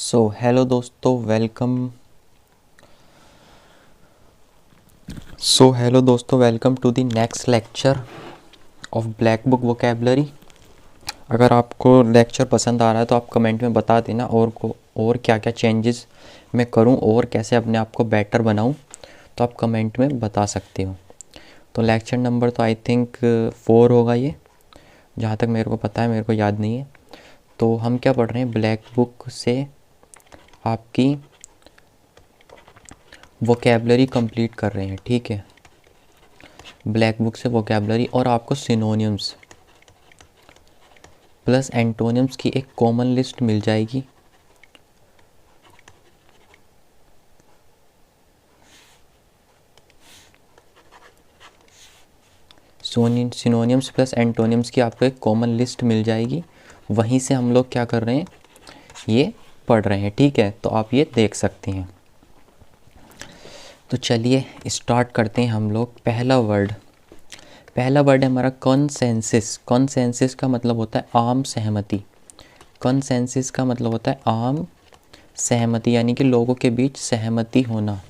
Hello दोस्तों welcome to the next lecture of black book vocabulary. अगर आपको lecture पसंद आ रहा है तो आप कमेंट में बता देना और क्या क्या चेंजेस मैं करूं और कैसे अपने आप को बेटर बनाऊं, तो आप कमेंट में बता सकते हो। तो लेक्चर नंबर तो आई थिंक 4 होगा ये, जहाँ तक मेरे को पता है, मेरे को याद नहीं है। तो हम क्या पढ़ रहे हैं, ब्लैक बुक से आपकी वोकेबलरी कंप्लीट कर रहे हैं। ठीक है, ब्लैक बुक से वोकेबलरी, और आपको सिनोनिम्स प्लस एंटोनिम्स की एक कॉमन लिस्ट मिल जाएगी। सिनोनिम्स प्लस एंटोनिम्स की आपको एक कॉमन लिस्ट मिल जाएगी। वहीं से हम लोग क्या कर रहे हैं, ये पढ़ रहे हैं। ठीक है, तो आप ये देख सकते हैं। तो चलिए स्टार्ट करते हैं हम लोग। पहला वर्ड है हमारा कॉन्सेंसिस। कॉन्सेंसिस का मतलब होता है आम सहमति। कॉन्सेंसिस का मतलब होता है आम सहमति, यानी कि लोगों के बीच सहमति होना।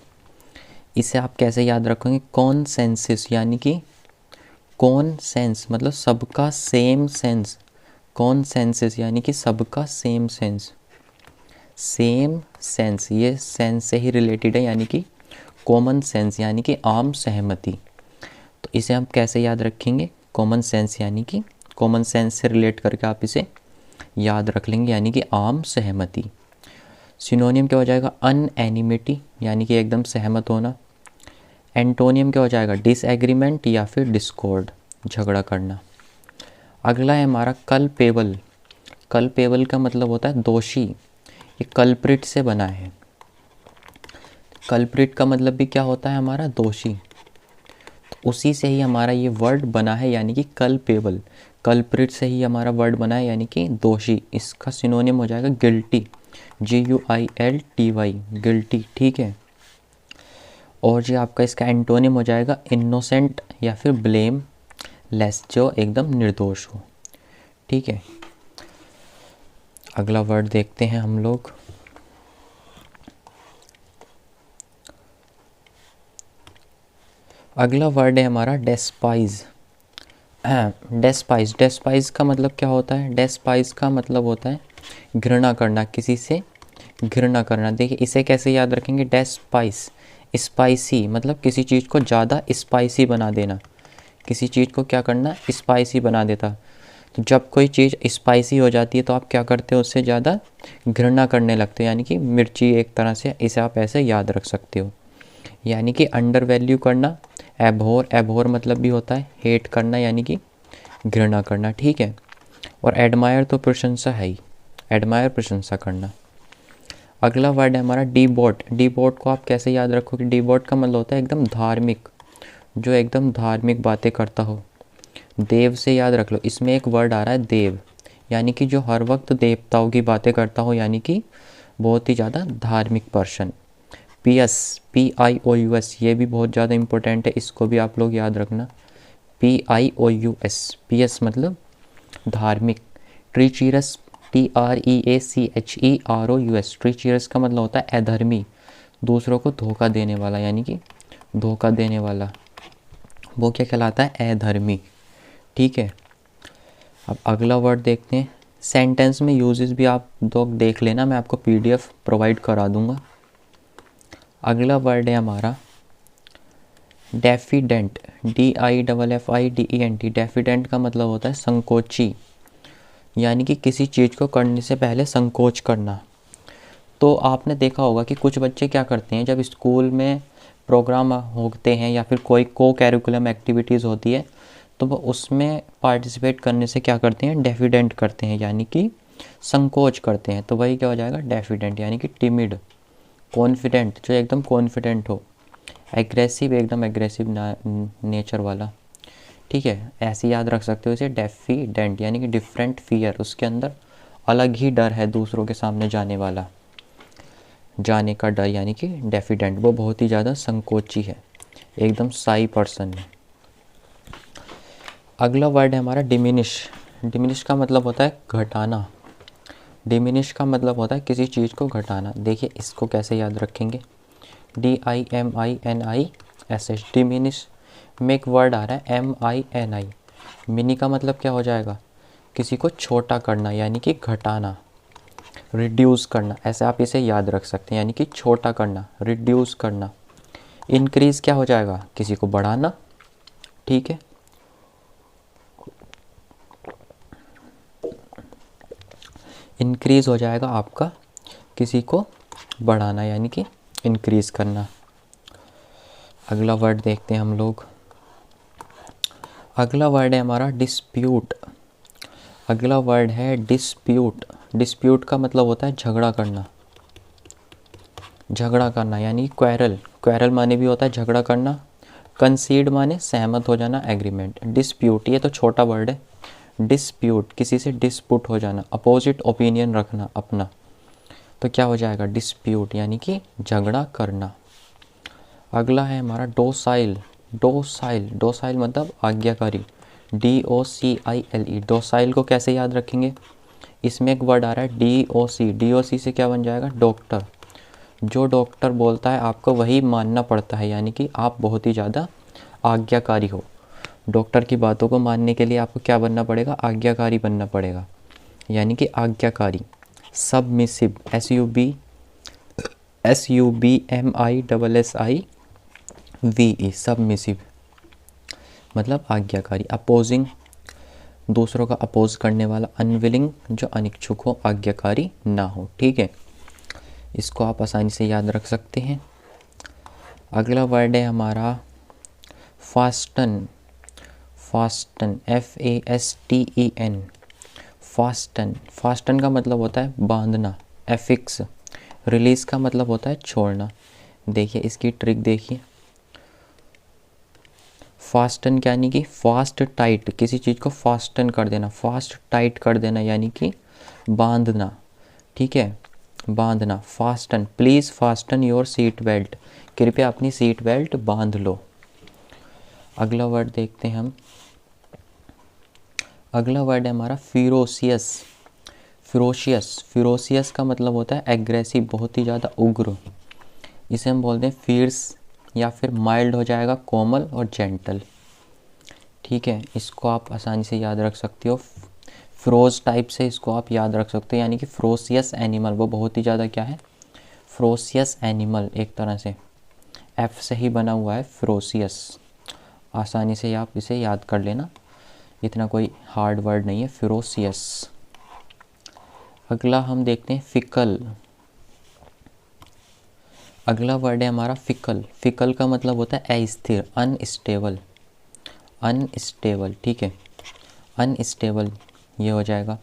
इसे आप कैसे याद रखेंगे, कॉन्सेंसिस यानी कि कॉन सेंस मतलब सबका सेम सेंस। कॉन्सेंसिस यानी कि सबका सेम सेंस। सेम सेंस ये सेंस से ही रिलेटेड है, यानी कि कॉमन सेंस यानी कि आम सहमति। तो इसे हम कैसे याद रखेंगे, कॉमन सेंस यानी कि कॉमन सेंस से रिलेट करके आप इसे याद रख लेंगे, यानी कि आम सहमति। सिनोनियम क्या हो जाएगा, अनएनिमिटी यानी कि एकदम सहमत होना। एंटोनियम क्या हो जाएगा, डिसएग्रीमेंट या फिर डिस्कॉर्ड, झगड़ा करना। अगला है हमारा कल्पेबल। कल्पेबल का मतलब होता है दोषी। ये कल्प्रिट से बना है। कल्प्रिट का मतलब भी क्या होता है हमारा, दोषी। तो उसी से ही हमारा ये वर्ड बना है, यानी कि कल्पेबल। कल्प्रिट से ही हमारा वर्ड बना है, यानी कि दोषी। इसका सिनोनिम हो जाएगा गिल्टी, GUILTY, गिल्टी। ठीक है, और जो आपका इसका एंटोनिम हो जाएगा इनोसेंट या फिर ब्लेम लेस, जो एकदम निर्दोष हो। ठीक है, अगला वर्ड देखते हैं हम लोग। अगला वर्ड है हमारा डेस्पाइज। डेस्पाइज, डेस्पाइज का मतलब क्या होता है, डेस्पाइज का मतलब होता है घृणा करना, किसी से घृणा करना। देखिए इसे कैसे याद रखेंगे, डेस्पाइस, स्पाइसी मतलब किसी चीज़ को ज़्यादा स्पाइसी बना देना। किसी चीज़ को क्या करना, स्पाइसी बना देता। तो जब कोई चीज़ स्पाइसी हो जाती है तो आप क्या करते हो, उससे ज़्यादा घृणा करने लगते हो, यानी कि मिर्ची एक तरह से। इसे आप ऐसे याद रख सकते हो, यानी कि अंडर वैल्यू करना। एबहोर, एबहोर मतलब भी होता है हेट करना, यानी कि घृणा करना। ठीक है, और एडमायर तो प्रशंसा है ही, एडमायर प्रशंसा करना। अगला वर्ड है हमारा डीबोट। डीबोट को आप कैसे याद रखोगे, डीबोट का मतलब होता है एकदम धार्मिक, जो एकदम धार्मिक बातें करता हो। देव से याद रख लो, इसमें एक वर्ड आ रहा है देव, यानी कि जो हर वक्त देवताओं की बातें करता हो, यानी कि बहुत ही ज़्यादा धार्मिक पर्सन। पियस, PIOUS, ये भी बहुत ज़्यादा इम्पोर्टेंट है, इसको भी आप लोग याद रखना। PIOUS, पियस मतलब धार्मिक। ट्रीचीरस, TREACHEROUS, ट्रीचीरस का मतलब होता है अधर्मी, दूसरों को धोखा देने वाला, यानी कि धोखा देने वाला, वो क्या कहलाता है, अधर्मी। ठीक है, अब अगला वर्ड देखते हैं। सेंटेंस में यूजेस भी आप लोग देख लेना, मैं आपको PDF प्रोवाइड करा दूंगा। अगला वर्ड है हमारा डेफिडेंट, DIFFIDENT। डेफिडेंट का मतलब होता है संकोची, यानी कि किसी चीज़ को करने से पहले संकोच करना। तो आपने देखा होगा कि कुछ बच्चे क्या करते हैं, जब स्कूल में प्रोग्राम होते हैं या फिर कोई को कैरिकुलम एक्टिविटीज़ होती है, तो वो उसमें पार्टिसिपेट करने से क्या करते हैं, डेफिडेंट करते हैं, यानी कि संकोच करते हैं। तो वही क्या हो जाएगा, डेफिडेंट, यानी कि टिमिड। कॉन्फिडेंट, जो एकदम कॉन्फिडेंट हो। एग्रेसिव, एकदम एग्रेसिव नेचर वाला। ठीक है, ऐसे याद रख सकते हो इसे, डेफिडेंट यानी कि डिफरेंट फियर, उसके अंदर अलग ही डर है दूसरों के सामने जाने वाला, जाने का डर, यानी कि डेफिडेंट। वो बहुत ही ज़्यादा संकोची है, एकदम साई पर्सन है। अगला वर्ड है हमारा डिमिनिश। डिमिनिश का मतलब होता है घटाना, डिमिनिश का मतलब होता है किसी चीज़ को घटाना। देखिए इसको कैसे याद रखेंगे, DIMINISH, डिमिनिश में एक वर्ड आ रहा है MINI। मिनी का मतलब क्या हो जाएगा, किसी को छोटा करना यानी कि घटाना, रिड्यूस करना, ऐसे आप इसे याद रख सकते हैं, यानी कि छोटा करना, रिड्यूस करना। इंक्रीज़ क्या हो जाएगा, किसी को बढ़ाना, ठीक है। इंक्रीज़ हो जाएगा आपका किसी को बढ़ाना यानी कि इंक्रीज़ करना। अगला वर्ड देखते हैं हम लोग। अगला वर्ड है हमारा डिस्प्यूट। अगला वर्ड है डिस्प्यूट। डिस्प्यूट का मतलब होता है झगड़ा करना, झगड़ा करना यानी क्वेरल। क्वेरल माने भी होता है झगड़ा करना। कंसीड माने सहमत हो जाना, एग्रीमेंट। डिस्प्यूट ये तो छोटा वर्ड है। डिस्प्यूट किसी से डिस्प्यूट हो जाना, अपोजिट ओपिनियन रखना अपना, तो क्या हो जाएगा डिस्प्यूट यानी कि झगड़ा करना। अगला है हमारा डोसाइल। डोसाइल, डोसाइल मतलब आज्ञाकारी, DOCILE। डोसाइल को कैसे याद रखेंगे, इसमें एक वर्ड आ रहा है DOC। DOC से क्या बन जाएगा, डॉक्टर। जो डॉक्टर बोलता है आपको वही मानना पड़ता है, यानी कि आप बहुत ही ज़्यादा आज्ञाकारी हो। डॉक्टर की बातों को मानने के लिए आपको क्या बनना पड़ेगा, आज्ञाकारी बनना पड़ेगा, यानी कि आज्ञाकारी। सबमिसिव, SUBMISSIVE, सबमिसिव मतलब आज्ञाकारी। अपोजिंग, दूसरों का अपोज करने वाला। अनविलिंग, जो अनिच्छुक हो, आज्ञाकारी ना हो, ठीक है। इसको आप आसानी से याद रख सकते हैं। अगला वर्ड है हमारा fasten. Fasten, FASTEN, fasten. Fasten का मतलब होता है बांधना, एफिक्स। रिलीज़ का मतलब होता है छोड़ना। देखिए इसकी ट्रिक देखिए, फास्टन यानी कि फास्ट टाइट, किसी चीज़ को फास्टन कर देना, फास्ट टाइट कर देना यानी कि बांधना, ठीक है, बांधना। Fasten, please fasten your seat belt, कृपया अपनी सीट बेल्ट बांध लो। अगला वर्ड देखते हैं हम। अगला वर्ड है हमारा फिरोसियस। फिरोशियस, फिरोसियस का मतलब होता है एग्रेसिव, बहुत ही ज़्यादा उग्र। इसे हम बोलते हैं फियर्स, या फिर माइल्ड हो जाएगा, कोमल और जेंटल, ठीक है। इसको आप आसानी से याद रख सकते हो, फ्रोज टाइप से इसको आप याद रख सकते हो, यानी कि फ्रोसियस एनिमल, वो बहुत ही ज़्यादा क्या है, फ्रोसियस एनिमल, एक तरह से F से ही बना हुआ है फ्रोसियस। आसानी से आप इसे याद कर लेना, इतना कोई हार्ड वर्ड नहीं है, फिरोसियस। अगला हम देखते हैं फिकल। अगला वर्ड है हमारा फिकल। फिकल का मतलब होता है अस्थिर, अनस्टेबल, अनस्टेबल, ठीक है, अनस्टेबल ये हो जाएगा।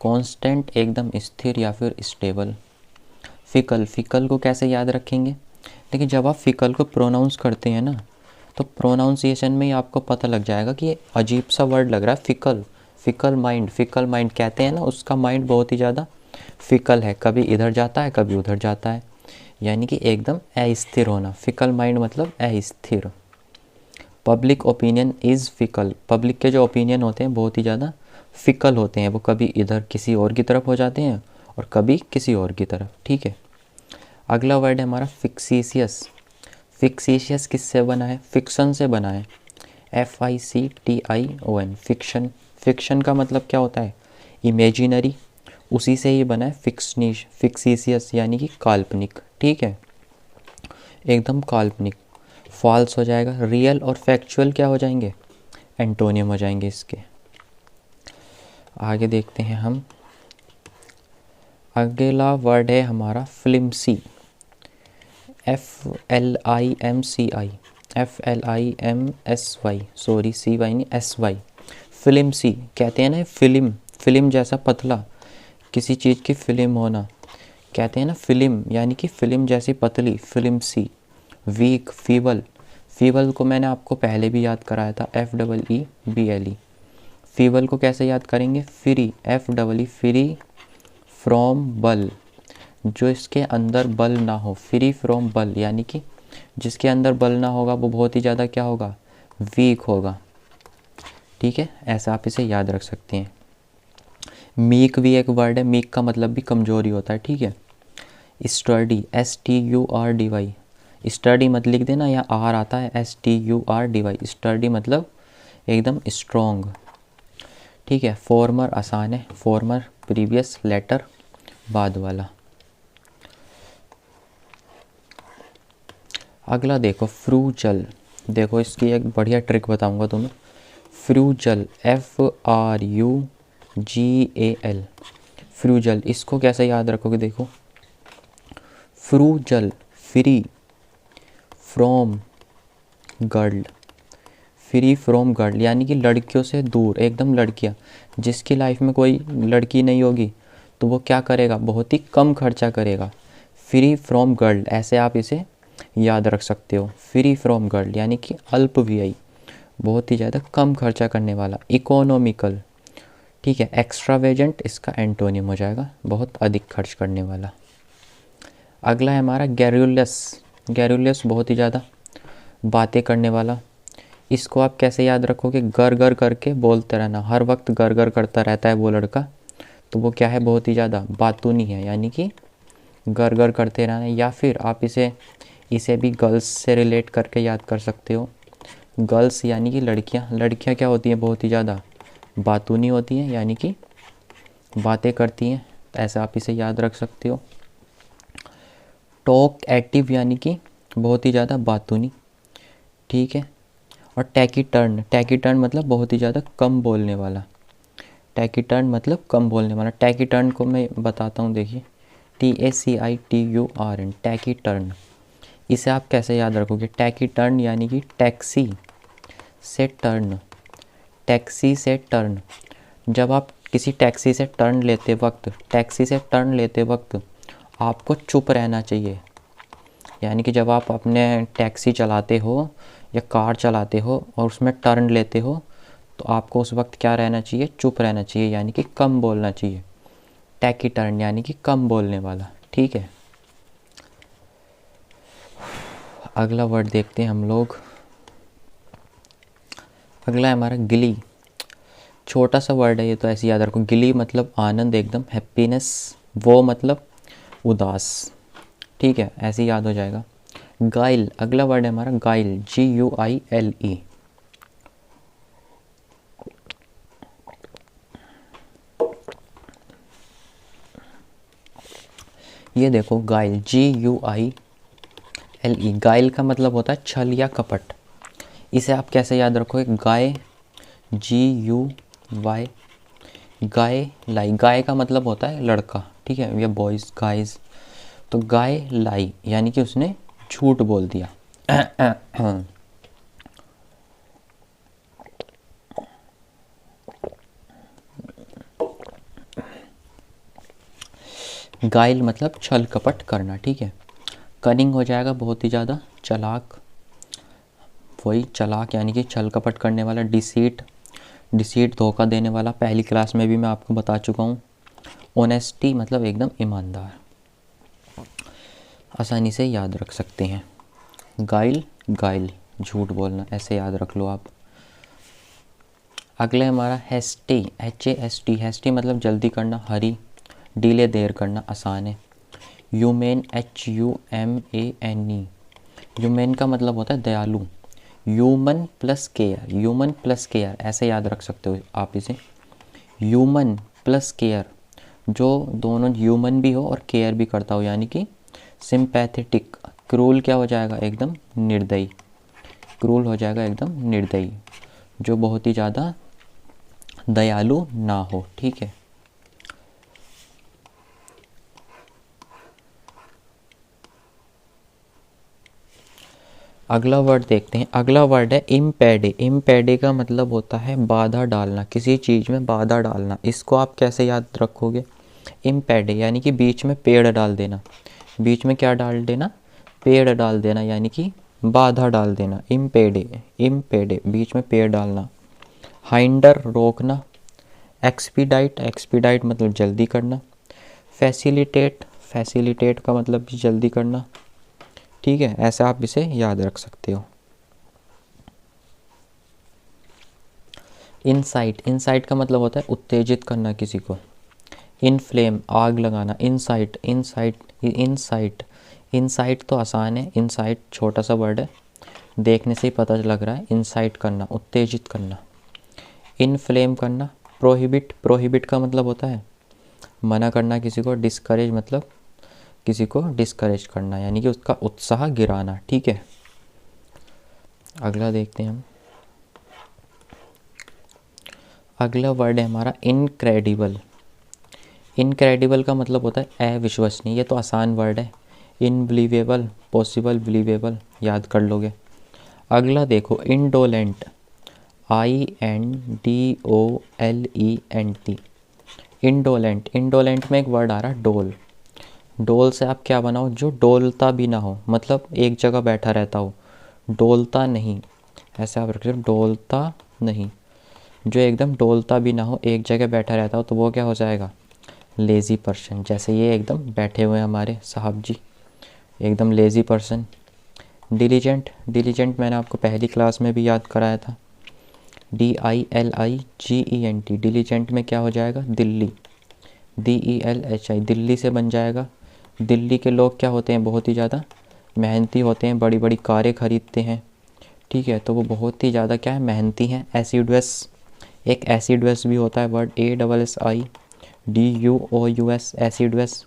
कांस्टेंट, एकदम स्थिर या फिर स्टेबल। फिकल, फिकल को कैसे याद रखेंगे, लेकिन जब आप फिकल को प्रोनाउंस करते हैं ना, तो प्रोनाउंसिएशन में ही आपको पता लग जाएगा कि ये अजीब सा वर्ड लग रहा है fickle. Fickle mind, fickle mind कहते हैं ना, उसका माइंड बहुत ही ज़्यादा फिकल है, कभी इधर जाता है कभी उधर जाता है, यानी कि एकदम अस्थिर होना। फिकल माइंड मतलब अस्थिर। Public opinion is fickle, public के जो ओपिनियन होते हैं बहुत ही ज़्यादा फिकल होते हैं, वो कभी इधर किसी और की तरफ हो जाते हैं और कभी किसी और की तरफ, ठीक है। अगला वर्ड है हमारा फिक्सिशियस। फिक्सिशियस किससे बना है, फिक्शन से बना है, FICTION, फिक्शन। फिक्शन का मतलब क्या होता है, इमेजिनरी, उसी से ही बना है फिक्सिशियस यानी कि काल्पनिक, ठीक है, एकदम काल्पनिक। फॉल्स हो जाएगा। रियल और फैक्चुअल क्या हो जाएंगे, एंटोनियम हो जाएंगे इसके। आगे देखते हैं हम। अगला वर्ड है हमारा फ्लिम्सी। FLIMSY, सॉरी CY नहीं SY। फिल्मसी कहते हैं ना, फिल्म, फिल्म जैसा पतला, किसी चीज़ की फिल्म होना, कहते हैं ना फिल्म, यानी कि फिल्म जैसी पतली, फिल्मसी। वीक, फीबल, फीबल को मैंने आपको पहले भी याद कराया था, FEEBLE। फीबल को कैसे याद करेंगे, फ्री, FEE, फ्री फ्रॉम बल, जो इसके अंदर बल ना हो, फ्री फ्रॉम बल, यानी कि जिसके अंदर बल ना होगा वो बहुत ही ज़्यादा क्या होगा, वीक होगा, ठीक है, ऐसा आप इसे याद रख सकते हैं। मीक भी एक वर्ड है, मीक का मतलब भी कमज़ोरी होता है, ठीक है। स्टर्डी, STURDY, स्टडी मत लिख देना, या आर आता है, STURDY, स्टडी मतलब एकदम स्ट्रॉन्ग, ठीक है। फॉर्मर आसान है, फॉर्मर प्रीवियस, लेटर बाद वाला। अगला देखो फ्रूजल, देखो इसकी एक बढ़िया ट्रिक बताऊंगा तुम्हें। फ्रूजल, FRUGAL, फ्रूजल, इसको कैसे याद रखोगे, देखो frugal, free from girl, free from girl यानी कि लड़कियों से दूर, एकदम लड़कियां, जिसकी लाइफ में कोई लड़की नहीं होगी तो वो क्या करेगा, बहुत ही कम खर्चा करेगा। फ्री फ्रॉम गर्ल, ऐसे आप इसे याद रख सकते हो। फ्री फ्रॉम गर्ल यानी कि अल्प व्ययी, बहुत ही ज़्यादा कम खर्चा करने वाला। इकोनॉमिकल, ठीक है। एक्स्ट्रावेजेंट इसका एंटोनिम हो जाएगा, बहुत अधिक खर्च करने वाला। अगला है हमारा गैरुलस, गैरुलस बहुत ही ज़्यादा बातें करने वाला। इसको आप कैसे याद रखोगे, गर गर करके बोलते रहना, हर वक्त गर गर करता रहता है वो लड़का, तो वो क्या है, बहुत ही ज़्यादा बातूनी है, यानी कि गर गर करते रहना। या फिर आप इसे भी गर्ल्स से रिलेट करके याद कर सकते हो। गर्ल्स यानी कि लड़कियां, लड़कियां क्या होती हैं, बहुत ही ज़्यादा बातूनी होती हैं, यानी कि बातें करती हैं, ऐसा आप इसे याद रख सकते हो। टॉक एक्टिव यानी कि बहुत ही ज़्यादा बातूनी, ठीक है। और टैकीटर्न, टैकीटर्न मतलब बहुत ही ज़्यादा कम बोलने वाला, टैकीटर्न मतलब कम बोलने वाला। टैकीटर्न को मैं बताता हूँ, देखिए TACITURN, टैकीटर्न। इसे आप कैसे याद रखोगे, टैकीटर्न यानी कि टैक्सी से टर्न, टैक्सी से टर्न। जब आप किसी टैक्सी से टर्न लेते वक्त, टैक्सी से टर्न लेते वक्त आपको चुप रहना चाहिए, यानी कि जब आप अपने टैक्सी चलाते हो या कार चलाते हो और उसमें टर्न लेते हो तो आपको उस वक्त क्या रहना चाहिए, चुप रहना चाहिए, यानी कि कम बोलना चाहिए। टैकीटर्न यानी कि कम बोलने वाला, ठीक है। अगला वर्ड देखते हैं हम लोग। अगला है हमारा गिली, छोटा सा वर्ड है ये, तो ऐसे याद रखो। गिली मतलब आनंद, एकदम हैप्पीनेस, वो मतलब उदास, ठीक है, ऐसे याद हो जाएगा। गाइल, अगला वर्ड है हमारा गाइल, GUILE। ये देखो गाइल, GUILE, गाइल का मतलब होता है छल या कपट। इसे आप कैसे याद रखोगे, गाय, GUY, गाय लाई, गाय का मतलब होता है लड़का, ठीक है, या बॉयज़, गाइज। तो गाय लाई यानी कि उसने झूठ बोल दिया। गाइल मतलब छल कपट करना, ठीक है। कनिंग हो जाएगा बहुत ही ज़्यादा चालाक, वही चालाक यानी कि छल कपट करने वाला। डिसीट, डिसीट धोखा देने वाला, पहली क्लास में भी मैं आपको बता चुका हूँ। ऑनेस्टी मतलब एकदम ईमानदार, आसानी से याद रख सकते हैं। गाइल, गाइल झूठ बोलना, ऐसे याद रख लो आप। अगला हमारा हैस्टी, HAST, हैस्टी मतलब जल्दी करना, हरी, डिले देर करना, आसान है। ह्यूमेन, HUMANE, ह्यूमेन का मतलब होता है दयालु। Human plus care, human plus care ऐसे याद रख सकते हो आप इसे। ह्यूमन प्लस केयर, जो दोनों ह्यूमन भी हो और केयर भी करता हो, यानी कि सिंपैथेटिक। क्रूल क्या हो जाएगा, एकदम निर्दयी, क्रूल हो जाएगा एकदम निर्दयी, जो बहुत ही ज़्यादा दयालु ना हो, ठीक है। अगला वर्ड देखते हैं। अगला वर्ड है इम्पेडे, इम्पेडे का मतलब होता है बाधा डालना, किसी चीज़ में बाधा डालना। इसको आप कैसे याद रखोगे, इम्पेडे यानी कि बीच में पेड़ डाल देना, बीच में क्या डाल देना, पेड़ डाल देना, यानी कि बाधा डाल देना। इम्पेडे, इम्पेडे बीच में पेड़ डालना। हाइंडर रोकना। एक्सपीडाइट, एक्सपीडाइट मतलब जल्दी करना। फैसिलिटेट, फैसिलिटेट का मतलब भी जल्दी करना, ठीक है, ऐसा आप इसे याद रख सकते हो। इनसाइट, इनसाइट का मतलब होता है उत्तेजित करना किसी को, इनफ्लेम आग लगाना, इनसाइट इनसाइट इनसाइट इनसाइट तो आसान है, इनसाइट छोटा सा वर्ड है, देखने से ही पता लग रहा है। इंसाइट करना, उत्तेजित करना। इनफ्लेम करना। प्रोहिबिट, प्रोहिबिट का मतलब होता है मना करना किसी को। डिस्करेज मतलब किसी को डिस्करेज करना, यानी कि उसका उत्साह गिराना। ठीक है, अगला देखते हैं हम। अगला वर्ड है हमारा इनक्रेडिबल। इनक्रेडिबल का मतलब होता है अविश्वसनीय, ये तो आसान वर्ड है। इनबिलीवेबल, पॉसिबल, बिलीवेबल याद कर लोगे। अगला देखो इंडोलेंट, INDOLENT। इंडोलेंट, इंडोलेंट में एक वर्ड आ रहा है डोल। डोल से आप क्या बनाओ, जो डोलता भी ना हो, मतलब एक जगह बैठा रहता हो, डोलता नहीं, ऐसे आप रखिए डोलता नहीं। जो एकदम डोलता भी ना हो, एक जगह बैठा रहता हो, तो वो क्या हो जाएगा, लेज़ी पर्सन। जैसे ये एकदम बैठे हुए हैं हमारे साहब जी, एकदम लेज़ी पर्सन। डिलीजेंट, डिलीजेंट मैंने आपको पहली क्लास में भी याद कराया था, DILIGENT। डिलीजेंट में क्या हो जाएगा, दिल्ली, DELHI, दिल्ली से बन जाएगा। दिल्ली के लोग क्या होते हैं, बहुत ही ज़्यादा मेहनती होते हैं, बड़ी बड़ी कारें खरीदते हैं। ठीक है, तो वो बहुत ही ज़्यादा क्या है, मेहनती हैं। एसिडुअस, एक एसिडुअस भी होता है वर्ड, ASSIDUOUS, एसिडुअस।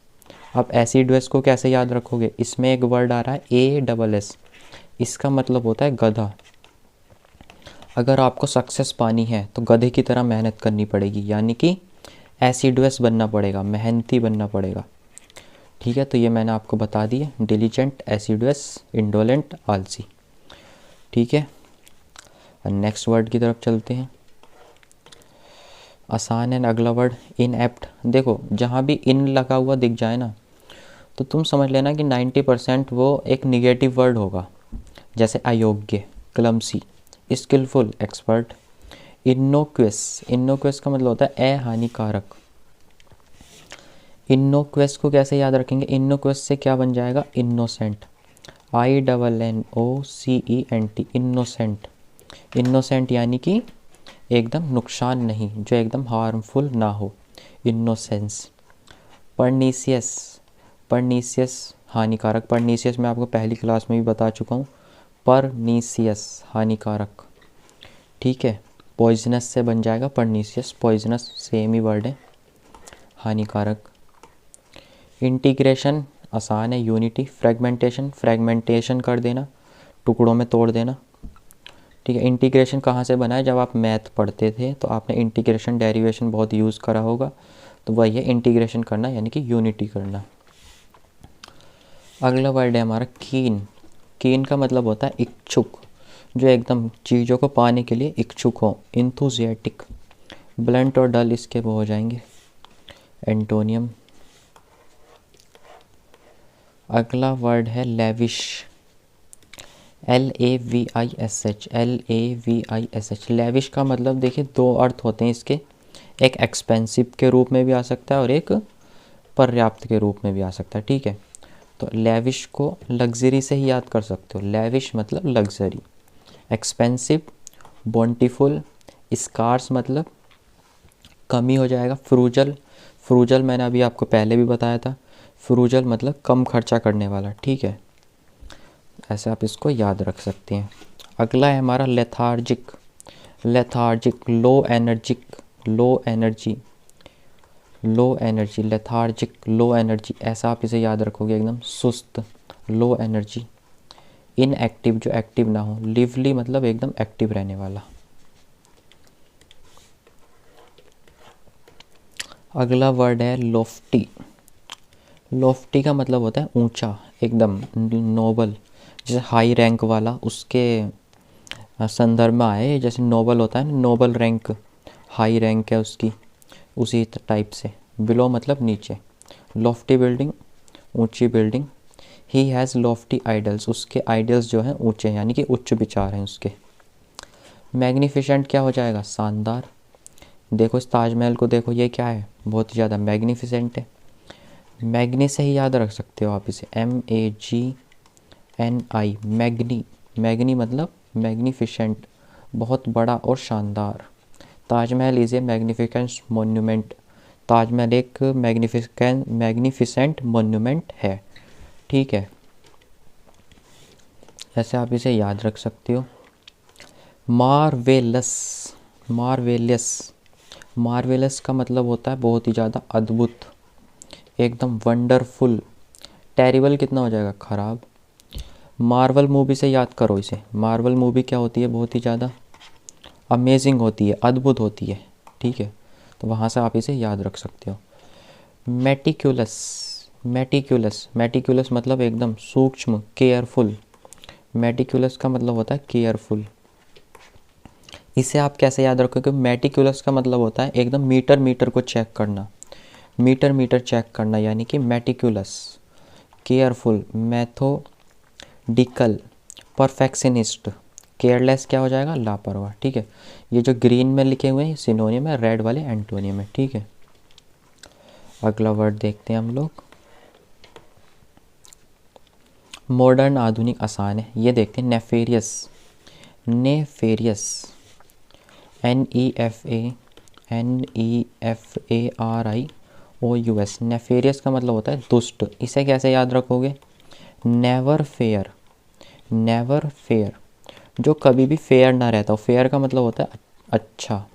अब एसिडुअस को कैसे याद रखोगे, इसमें एक वर्ड आ रहा है ASS, इसका मतलब होता है गधा। अगर आपको सक्सेस पानी है तो गधे की तरह मेहनत करनी पड़ेगी, यानी कि एसिडुअस बनना पड़ेगा, मेहनती बनना पड़ेगा। ठीक है, तो ये मैंने आपको बता दिया, डिलीजेंट, एसिडुअस, इंडोलेंट, आलसी। ठीक है, नेक्स्ट वर्ड की तरफ चलते हैं। आसान है अगला वर्ड इनएप्ट। देखो जहाँ भी इन लगा हुआ दिख जाए ना, तो तुम समझ लेना कि 90% वो एक निगेटिव वर्ड होगा। जैसे अयोग्य, क्लमसी, स्किलफुल, एक्सपर्ट। इनोक्वस, इनोक्वस का मतलब होता है अहानिकारक। इनोक्वस को कैसे याद रखेंगे, इनोक्वस से क्या बन जाएगा, इनोसेंट, INNOCENT, इनोसेंट। इनोसेंट यानी कि एकदम नुकसान नहीं, जो एकदम हार्मफुल ना हो, इनोसेंस। परनीसियस, परनीसियस हानिकारक। परनीसियस मैं आपको पहली क्लास में भी बता चुका हूँ, परनीसियस हानिकारक। ठीक है, पॉइजनस से बन जाएगा परनीसियस, पॉइजनस सेम ही वर्ड है, हानिकारक। इंटीग्रेशन आसान है, यूनिटी। फ्रेगमेंटेशन, फ्रेगमेंटेशन कर देना, टुकड़ों में तोड़ देना। ठीक है, इंटीग्रेशन कहाँ से बना है, जब आप मैथ पढ़ते थे तो आपने इंटीग्रेशन डेरिवेशन बहुत यूज़ करा होगा, तो वही है इंटीग्रेशन करना, यानी कि यूनिटी करना। अगला वर्ड है हमारा कीन। कीन का मतलब होता है इच्छुक, जो एकदम चीज़ों को पाने के लिए इच्छुक हो, इंथुजियाटिक। ब्लंट और डल इसके वो हो जाएंगे एंटोनियम। अगला वर्ड है लेविश, LAVISH, LAVISH। लेविश का मतलब देखिए दो अर्थ होते हैं इसके, एक एक्सपेंसिव के रूप में भी आ सकता है और एक पर्याप्त के रूप में भी आ सकता है। ठीक है, तो लेविश को लग्जरी से ही याद कर सकते हो, लेविश मतलब लग्जरी। एक्सपेंसिव, बोंटीफुल, स्कार्स मतलब कमी हो जाएगा। फ्रूजल, फ्रूजल मैंने अभी आपको पहले भी बताया था, फ्रूजल मतलब कम खर्चा करने वाला। ठीक है, ऐसे आप इसको याद रख सकते हैं। अगला है हमारा lethargic, lethargic low energic, low energy, low energy, lethargic low energy, ऐसा आप इसे याद रखोगे, एकदम सुस्त, लो एनर्जी। इनएक्टिव, जो एक्टिव ना हो। लिवली मतलब एकदम एक्टिव रहने वाला। अगला वर्ड है लोफ्टी। लोफ्टी का मतलब होता है ऊंचा, एकदम नोबल, जैसे हाई रैंक वाला, उसके संदर्भ में आए, जैसे नोबल होता है ना, नोबल रैंक, हाई रैंक है उसकी, उसी टाइप से। बिलो मतलब नीचे। लॉफ्टी बिल्डिंग, ऊंची building. He has Lofty idols, उसके आइडल्स जो हैं ऊंचे, यानी कि उच्च विचार हैं उसके। मैग्निफिसेंट क्या हो जाएगा, शानदार। देखो इस ताजमहल को देखो, ये क्या है, बहुत ही ज़्यादा मैग्निफिसेंट है। मैग्नी से ही याद रख सकते हो आप इसे, MAGNI, मैग्नी। मैग्नी मतलब मैग्निफिसेंट, बहुत बड़ा और शानदार। Taj Mahal is a magnificent monument, Taj Mahal एक मैग्निफिसेंट मोन्यूमेंट है, ठीक है। ऐसे आप इसे याद रख सकते हो। मार्वेलस, मार्वेलियस, मार्वेलस का मतलब होता है बहुत ही ज़्यादा अद्भुत, एकदम वंडरफुल। टेरिबल कितना हो जाएगा, ख़राब। मार्वल मूवी से याद करो इसे। मार्वल मूवी क्या होती है, बहुत ही ज़्यादा अमेजिंग होती है, अद्भुत होती है, ठीक है। तो वहाँ से आप इसे याद रख सकते हो। मेटिकुलस, मेटिकुलस, मेटिकुलस मतलब एकदम सूक्ष्म, केयरफुल। मेटिकुलस का मतलब होता है केयरफुल। इसे आप कैसे याद रखोगे, मेटिकुलस का मतलब होता है एकदम मीटर मीटर को चेक करना, मीटर मीटर चेक करना, यानी कि meticulous. Careful, methodical, perfectionist. Careless क्या हो जाएगा, लापरवाह, ठीक है। ये जो ग्रीन में लिखे हुए हैं सिनोनियम है, रेड वाले एंटोनियम है, ठीक है। अगला वर्ड देखते हैं हम लोग। मॉडर्न, आधुनिक, आसान है, ये देखते हैं। नेफेरियस, नेफेरियस, NEFARIOUS, नेफेरियस का मतलब होता है दुष्ट। इसे कैसे याद रखोगे, नेवर फेयर, नेवर फेयर, जो कभी भी फेयर ना रहता हो। फेयर का मतलब होता है अच्छा,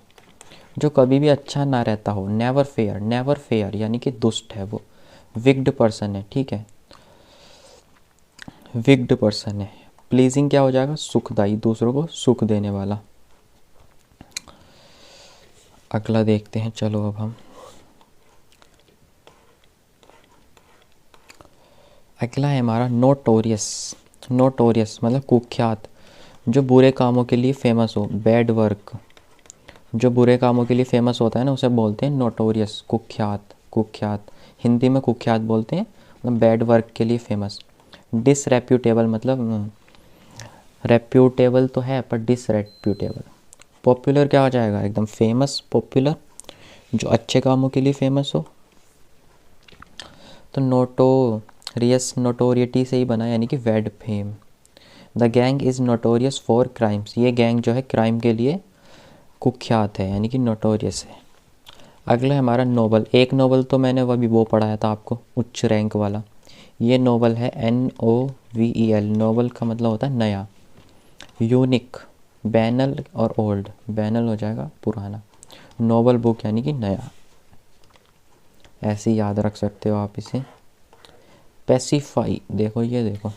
जो कभी भी अच्छा ना रहता हो। नेवर फेयर, नेवर फेयर यानी कि दुष्ट है वो, विक्ड पर्सन है, ठीक है, विक्ड पर्सन है। प्लीजिंग क्या हो जाएगा, सुखदाई, दूसरों को सुख देने वाला। अगला देखते हैं, चलो अब हम अगला है हमारा नोटोरियस। नोटोरियस मतलब कुख्यात, जो बुरे कामों के लिए फेमस हो। बैड वर्क, जो बुरे कामों के लिए फेमस होता है ना, उसे बोलते हैं नोटोरियस, कुख्यात, कुख्यात। हिंदी में कुख्यात बोलते हैं, मतलब बैड वर्क के लिए फेमस। डिसरेप्यूटेबल मतलब रेप्यूटेबल तो है पर डिसरेप्यूटेबल। पॉपुलर क्या हो जाएगा, एकदम फेमस, पॉपुलर, जो अच्छे कामों के लिए फेमस हो। तो नोटोरियस नोटोरियटी से ही बना, यानी कि bad fame. The gang is notorious for crimes, ये गैंग जो है क्राइम के लिए कुख्यात है, यानी कि नोटोरियस है। अगला है हमारा नोबल। एक नोबल तो मैंने अभी वो पढ़ाया था आपको, उच्च रैंक वाला। ये नोबल है, NOVEL, नोबल का मतलब होता है नया। यूनिक, बैनल और ओल्ड, बैनल हो जाएगा पुराना, नोबल बुक यानी कि नया। ऐसे ही याद रख सकते हो आप इसे। पैसिफाई, देखो ये देखो,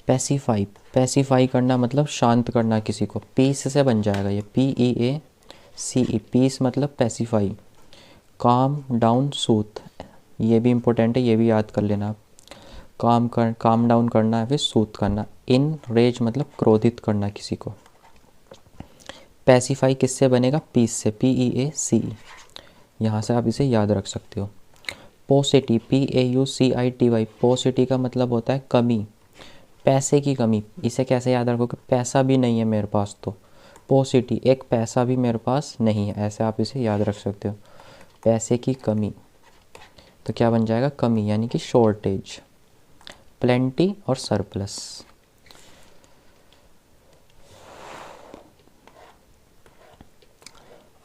पैसिफाई, पैसिफाई करना मतलब शांत करना किसी को। पीस से बन जाएगा ये, PEACE, पीस मतलब पैसिफाई। काम डाउन सूथ, ये भी इम्पोर्टेंट है, ये भी याद कर लेना आप। काम डाउन करना है, फिर सूथ करना। इन रेज मतलब क्रोधित करना किसी को। पैसिफाई किससे बनेगा, पीस से, PEACE। यहाँ से आप इसे याद रख सकते हो। पोसिटी, PAUCITY, पोसिटी का मतलब होता है कमी, पैसे की कमी। इसे कैसे याद रखोगे, पैसा भी नहीं है मेरे पास, तो पोसिटी, एक पैसा भी मेरे पास नहीं है, ऐसे आप इसे याद रख सकते हो। पैसे की कमी, तो क्या बन जाएगा, कमी यानी कि शॉर्टेज। प्लेंटी और सरप्लस।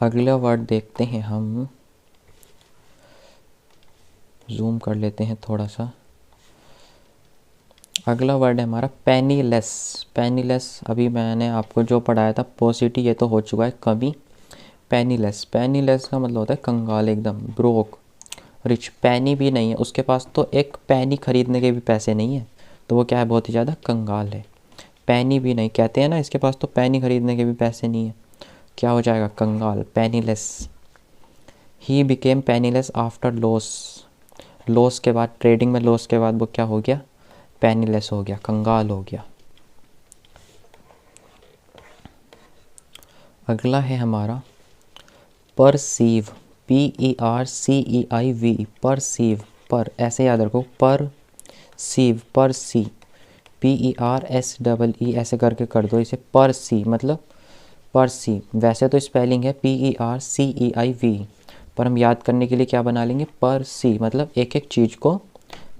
अगला वर्ड देखते हैं हम, जूम कर लेते हैं थोड़ा सा। अगला वर्ड है हमारा पेनीलेस। पेनीलेस अभी मैंने आपको जो पढ़ाया था पोसिटी, ये तो हो चुका है कमी। पेनीलेस, पेनीलेस का मतलब होता है कंगाल, एकदम ब्रोक। रिच, पैनी भी नहीं है उसके पास, तो एक पैनी खरीदने के भी पैसे नहीं है, तो वो क्या है, बहुत ही ज़्यादा कंगाल है। पैनी भी नहीं, कहते हैं ना इसके पास तो पैनी खरीदने के भी पैसे नहीं है, क्या हो जाएगा, कंगाल, penniless. He became penniless after loss, loss के बाद, ट्रेडिंग में लॉस के बाद वो क्या हो गया, पेनीलेस हो गया, कंगाल हो गया। अगला है हमारा परसीव, PERCEIV, परसीव, पर ऐसे याद रखो, पर सीव, पर सी, PERSEE ऐसे करके कर दो इसे, पर सी मतलब पर सी। वैसे तो स्पेलिंग है PERCEIV, पर हम याद करने के लिए क्या बना लेंगे, पर सी, मतलब एक एक चीज़ को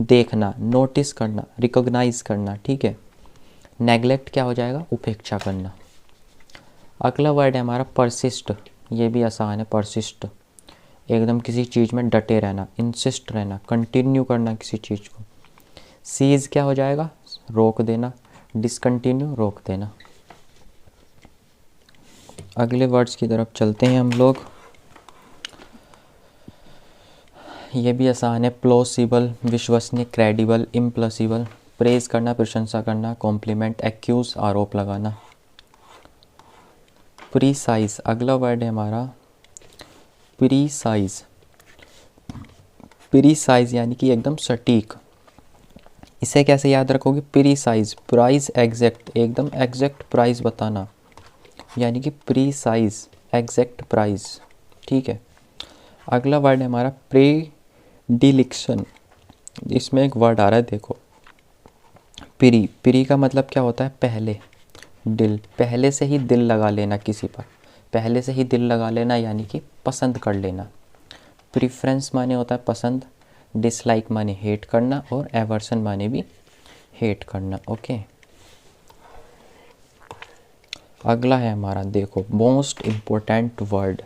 देखना, नोटिस करना, रिकॉग्नाइज करना, ठीक है। नेगलेक्ट क्या हो जाएगा, उपेक्षा करना। अगला वर्ड है हमारा परसिस्ट, ये भी आसान है, परसिस्ट। एकदम किसी चीज़ में डटे रहना, इंसिस्ट रहना, कंटिन्यू करना किसी चीज़ को। सीज क्या हो जाएगा, रोक देना, डिसकंटिन्यू रोक देना। अगले वर्ड्स की तरफ चलते हैं हम लोग। ये भी आसान है। प्लॉसिबल विश्वसनीय, क्रेडिबल इम्प्लॉसिबल, प्रेज करना प्रशंसा करना, कॉम्प्लीमेंट, एक्यूज आरोप लगाना। प्रीसाइज अगला वर्ड है हमारा प्रीसाइज। प्रीसाइज यानी कि एकदम सटीक। इसे कैसे याद रखोगे, प्रीसाइज प्राइस एग्जैक्ट, एकदम एग्जैक्ट प्राइस बताना, यानी कि प्रीसाइज एग्जैक्ट प्राइस। ठीक है। अगला वर्ड है हमारा प्रेडिलेक्शन। इसमें एक वर्ड आ रहा है देखो, प्री। प्री का मतलब क्या होता है, पहले, दिल, पहले से ही दिल लगा लेना किसी पर, पहले से ही दिल लगा लेना यानी कि पसंद कर लेना। प्रीफरेंस माने होता है पसंद, डिसलाइक माने हेट करना, और एवर्सन माने भी हेट करना। ओके। अगला है हमारा देखो most important word,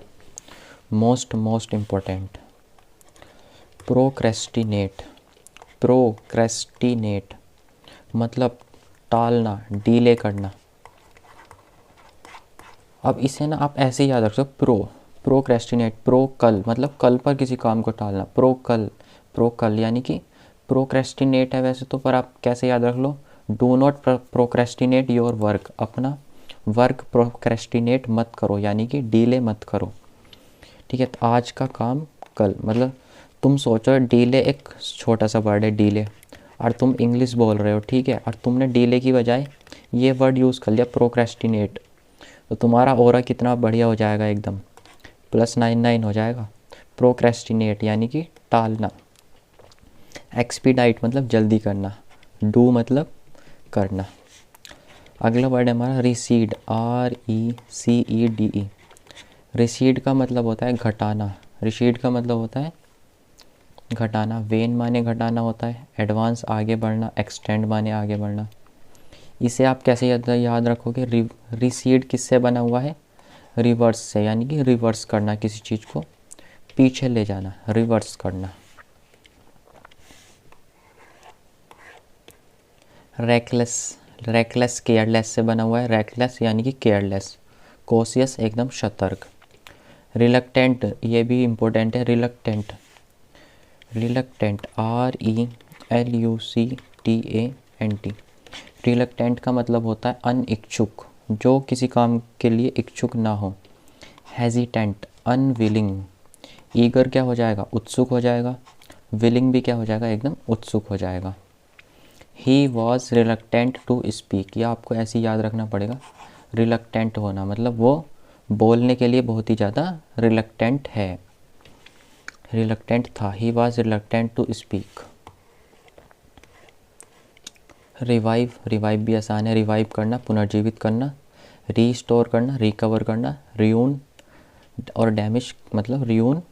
most important, procrastinate. Procrastinate मतलब टालना, डीले करना। अब इसे ना आप ऐसे ही याद रख सकते, प्रोक्रेस्टिनेट, प्रो कल मतलब कल पर किसी काम को टालना, प्रो कल यानी कि प्रोक्रेस्टिनेट है वैसे तो, पर आप कैसे याद रख लो, do not procrastinate your work, अपना वर्क प्रोक्रेस्टिनेट मत करो, यानी कि डीले मत करो। ठीक है। तो आज का काम कल, मतलब तुम सोचो डीले एक छोटा सा वर्ड है डीले, और तुम इंग्लिश बोल रहे हो, ठीक है, और तुमने डीले की बजाय ये वर्ड यूज़ कर लिया प्रोक्रेस्टिनेट, तो तुम्हारा ओरा कितना बढ़िया हो जाएगा, एकदम +99 हो जाएगा। प्रोक्रेस्टिनेट यानी कि टालना, एक्सपीडाइट मतलब जल्दी करना, डू मतलब करना। अगला वर्ड है हमारा रिसीड, RECEDE। रिसीड का मतलब होता है घटाना, रिसीड का मतलब होता है घटाना। वेन माने घटाना होता है, एडवांस आगे बढ़ना, एक्सटेंड माने आगे बढ़ना। इसे आप कैसे याद रखोगे, रिसीड किससे बना हुआ है, रिवर्स से, यानी कि रिवर्स करना किसी चीज़ को, पीछे ले जाना, रिवर्स करना। रेकलेस, रेकलेस केयरलेस से बना हुआ है, रेकलेस यानी कि केयरलेस, कॉशियस एकदम सतर्क। रिलक्टेंट ये भी इम्पोर्टेंट है, रिलक्टेंट, रिलक्टेंट RELUCTANT। रिलक्टेंट का मतलब होता है अनइच्छुक, जो किसी काम के लिए इच्छुक ना हो। Hesitant, unwilling. ईगर क्या हो जाएगा, उत्सुक हो जाएगा, विलिंग भी क्या हो जाएगा, एकदम उत्सुक हो जाएगा। He was reluctant to speak, यह आपको ऐसे याद रखना पड़ेगा, रिलक्टेंट होना मतलब वो बोलने के लिए बहुत ही ज़्यादा रिलक्टेंट है, रिलक्टेंट था। He was reluctant to speak. Revive, revive भी आसान है, रिवाइव करना, पुनर्जीवित करना, रीस्टोर करना, रिकवर करना, रियून और डैमेज मतलब रियून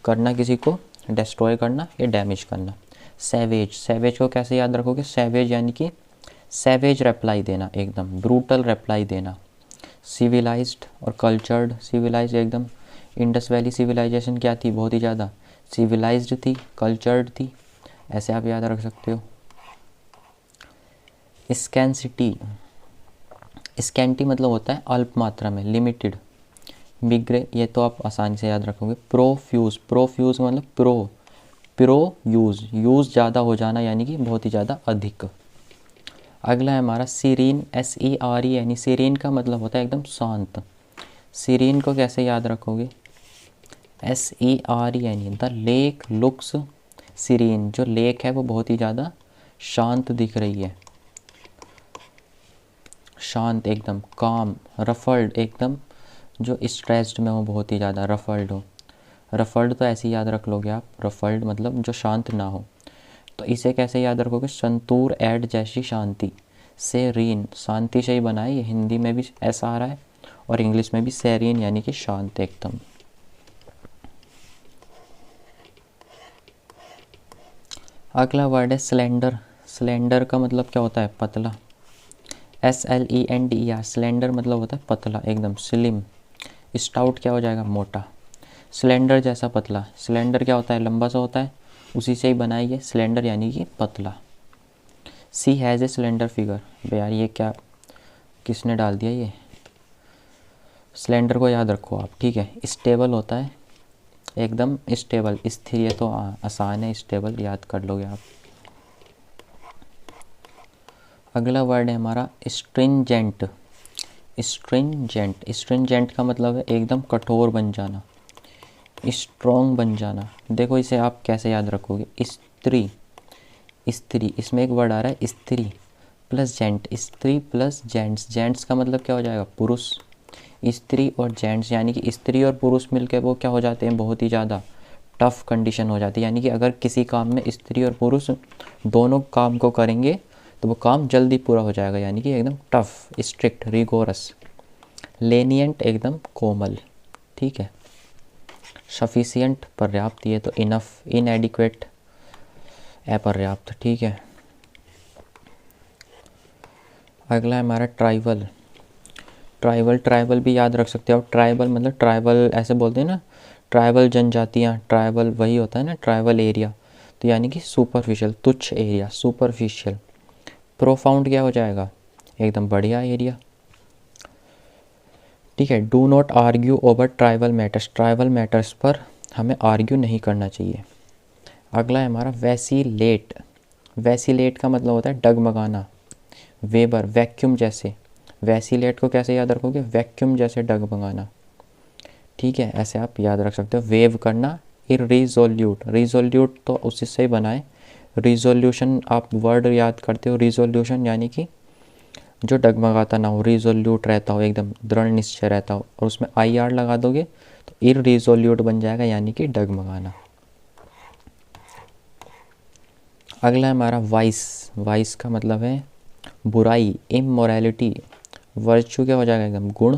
करना किसी को, डिस्ट्रॉय करना या डैमेज करना। सैवेज, सैवेज को कैसे याद रखोगे, सैवेज यानी कि सैवेज रिप्लाई देना, एकदम ब्रूटल रिप्लाई देना। सिविलाइज्ड और कल्चर्ड, सिविलाइज्ड एकदम, इंडस वैली सिविलाइजेशन क्या थी, बहुत ही ज़्यादा सिविलाइज्ड थी, कल्चर्ड थी, ऐसे आप याद रख सकते हो। स्कैंसिटी, स्कैंटी मतलब होता है अल्प मात्रा में, लिमिटेड। बिग्रे ये तो आप आसानी से याद रखोगे। प्रोफ्यूज, प्रोफ्यूज मतलब प्रो यूज़, यूज़ ज़्यादा हो जाना यानी कि बहुत ही ज़्यादा अधिक। अगला है हमारा सीरीन, SERE यानी सीरीन का मतलब होता है एकदम शांत। सीरीन को कैसे याद रखोगे, SERE यानी द लेक लुक्स सीरीन, जो लेक है वो बहुत ही ज़्यादा शांत दिख रही है, शांत एकदम, काम, रफल्ड एकदम, जो स्ट्रेस्ड में हो बहुत ही ज़्यादा, रफल्ड हो। रफल्ड तो ऐसे ही याद रख लोगे आप, रफल्ड मतलब जो शांत ना हो। तो इसे कैसे याद रखोगे, संतूर ऐड जैसी शांति, सेरीन शांति से ही बना है, ये हिंदी में भी ऐसा आ रहा है और इंग्लिश में भी सेरीन यानी कि शांत एकदम। अगला वर्ड है स्लेंडर। स्लेंडर का मतलब क्या होता है, पतला, SLENDER, स्लेंडर मतलब होता है पतला एकदम, स्लिम। स्टाउट क्या हो जाएगा, मोटा। सिलेंडर जैसा पतला, सिलेंडर क्या होता है, लंबा सा होता है, उसी से ही बना है ये सिलेंडर यानी कि पतला। सी हैज़ ए सिलेंडर फिगर, यार ये क्या किसने डाल दिया ये, सिलेंडर को याद रखो आप, ठीक है। स्टेबल होता है, एकदम स्टेबल, स्थिर, ये तो आसान है, स्टेबल याद कर लोगे आप। अगला वर्ड है हमारा स्ट्रिंजेंट। स्ट्रिंजेंट, स्ट्रिंजेंट का मतलब है एकदम कठोर बन जाना, स्ट्रॉन्ग बन जाना। देखो इसे आप कैसे याद रखोगे, स्त्री, स्त्री, इसमें एक वर्ड आ रहा है स्त्री प्लस जेंट, स्त्री प्लस जेंट्स, जेंट्स का मतलब क्या हो जाएगा, पुरुष। स्त्री और जेंट्स यानी कि स्त्री और पुरुष मिलकर वो क्या हो जाते हैं, बहुत ही ज़्यादा टफ कंडीशन हो जाती है। यानी कि अगर किसी काम में स्त्री और पुरुष दोनों काम को करेंगे तो वो काम जल्दी पूरा हो जाएगा, यानी कि एकदम टफ, स्ट्रिक्ट, रिगोरस। लेनियंट एकदम कोमल, ठीक है। सफिशिएंट पर्याप्त, ये तो इनफ, इनएडिक्वेट अपर्याप्त, ठीक है। अगला है हमारा ट्राइबल। ट्राइबल, ट्राइबल भी याद रख सकते हो आप, ट्राइबल मतलब ट्राइबल ऐसे बोलते हैं ना, ट्राइबल जनजातियाँ, ट्राइबल वही होता है ना ट्राइबल एरिया, तो यानी कि सुपरफिशियल, तुच्छ एरिया, सुपरफिशियल। प्रोफाउंड क्या हो जाएगा, एकदम बढ़िया एरिया, ठीक है। Do not argue over tribal matters, tribal matters पर हमें आर्ग्यू नहीं करना चाहिए। अगला है हमारा वैसीलेट। वैसीलेट का मतलब होता है डगमगाना। वेबर, वैक्यूम जैसे, वैसीलेट को कैसे याद रखोगे, वैक्यूम जैसे डगमगाना, ठीक है, ऐसे आप याद रख सकते हो। वेव करना, इर्रिजोल्यूट, रिजोल्यूट तो उसी से ही बनाए, रिजोल्यूशन आप वर्ड याद करते हो, रिजोल्यूशन यानी कि जो डगमगाता ना हो, रिजोल्यूट रहता हो, एकदम दृढ़ निश्चय रहता हो, और उसमें आई आर लगा दोगे तो इर्रिजोल्यूट बन जाएगा, यानी कि डगमगाना। अगला है हमारा वाइस। वाइस का मतलब है बुराई, इमोरलिटी। वर्चू क्या हो जाएगा, एकदम गुण,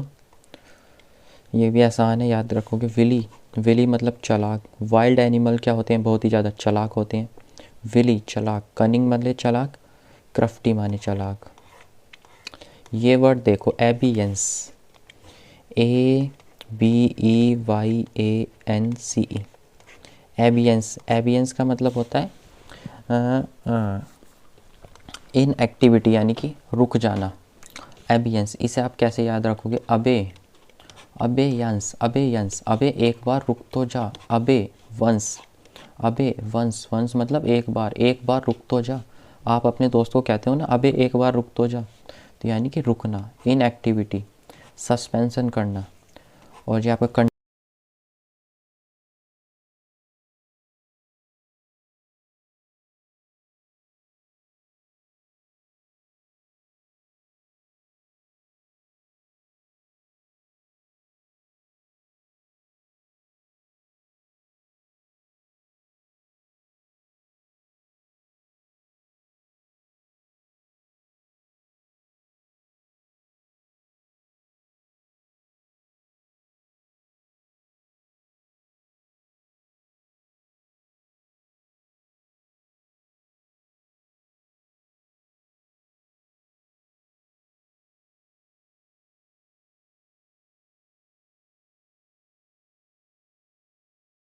ये भी आसान है, याद रखोगे। विली, विली मतलब चालाक। वाइल्ड एनिमल क्या होते हैं, बहुत ही ज़्यादा चालाक होते हैं। विली चालाक, कनिंग मतलब चालाक, क्रफ्टी माने चालाक। ये वर्ड देखो एबियंस, ABEYANCE, एबियंस। एबियंस का मतलब होता है इन एक्टिविटी यानी कि रुक जाना, एबियंस। इसे आप कैसे याद रखोगे, अबे, अबेयंस, अबेयंस, अबे एक बार रुक तो जा, अबे वंस, अबे वंस, वंस मतलब एक बार रुक तो जा। आप अपने दोस्त को कहते हो ना अबे एक बार रुक तो जा, तो यानी कि रुकना, इन एक्टिविटी, सस्पेंशन करना। और जो आपका